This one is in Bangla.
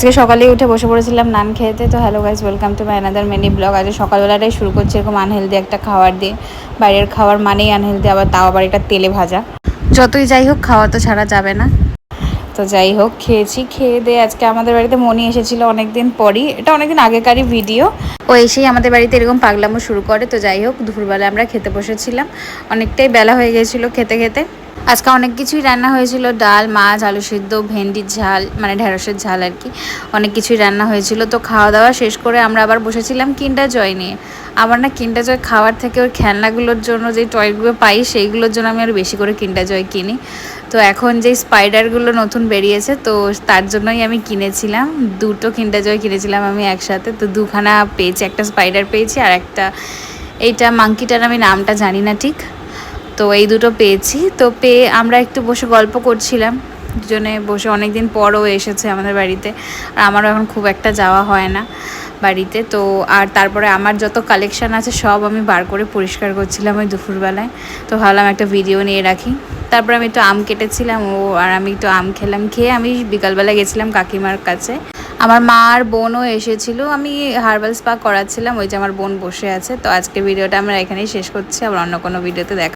আজকে সকালেই উঠে বসে পড়েছিলাম নান খেতে। তো hello guys, welcome to my another mini blog. আজকে সকালবেলাটাই শুরু করছি এরকম আনহেলদি একটা খাবার দিয়ে। বাইরের খাবার মানেই আনহেলদি, আবার তাও আবার এটা তেলে ভাজা। যতই যাই হোক, খাওয়া তো ছাড়া যাবে না। তো যাই হোক, খেয়েছি। খেয়ে দিয়ে আজকে আমাদের বাড়িতে মনি এসেছিলো অনেকদিন পরই। এটা অনেকদিন আগেকারই ভিডিও। ও এসেই আমাদের বাড়িতে এরকম পাগলামো শুরু করে। তো যাই হোক, দুপুরবেলা আমরা খেতে বসেছিলাম। অনেকটাই বেলা হয়ে গেছিলো খেতে খেতে। আজকে অনেক কিছুই রান্না হয়েছিল, ডাল, মাছ, আলু সিদ্ধ, ভেন্ডির ঝাল, মানে ঢেঁড়সের ঝাল আর কি। অনেক কিছুই রান্না হয়েছিল। তো খাওয়া দাওয়া শেষ করে আমরা আবার বসেছিলাম কিন্ডার জয় নিয়ে। আমার না কিন্ডার জয় খাওয়ার থেকে ওই খেলনাগুলোর জন্য যে টয়গুলো পাই সেইগুলোর জন্য আমি আরও বেশি করে কিন্ডার জয় কিনি। তো এখন যেই স্পাইডারগুলো নতুন বেরিয়েছে, তো তার জন্যই আমি কিনেছিলাম। দুটো কিন্ডার জয় কিনেছিলাম আমি একসাথে। তো দুখানা পেয়েছি, একটা স্পাইডার পেয়েছি আর একটা এইটা মাঙ্কিটার আমি নামটা জানি না ঠিক। তো এই দুটো পেয়েছি। তো পেয়ে আমরা একটু বসে গল্প করছিলাম দুজনে বসে। অনেক দিন পরও এসেছে আমাদের বাড়িতে, আর আমারও এখন খুব একটা যাওয়া হয় না বাড়িতে। তো আর তারপরে আমার যত কালেকশান আছে সব আমি বার করে পরিষ্কার করছিলাম ওই দুপুরবেলায়। তো ভাবলাম একটা ভিডিও নিয়ে রাখি। তারপরে আমি একটু আম কেটেছিলাম, আর আমি একটু আম খেলাম। খেয়ে আমি বিকালবেলা গেছিলাম কাকিমার কাছে। আমার মা আর বোনও এসেছিল। আমি হার্বাল স্পা করাচ্ছিলাম, ওই যে আমার বোন বসে আছে। তো আজকে ভিডিওটা আমরা এখানেই শেষ করছি, আবার অন্য কোনো ভিডিওতে দেখা।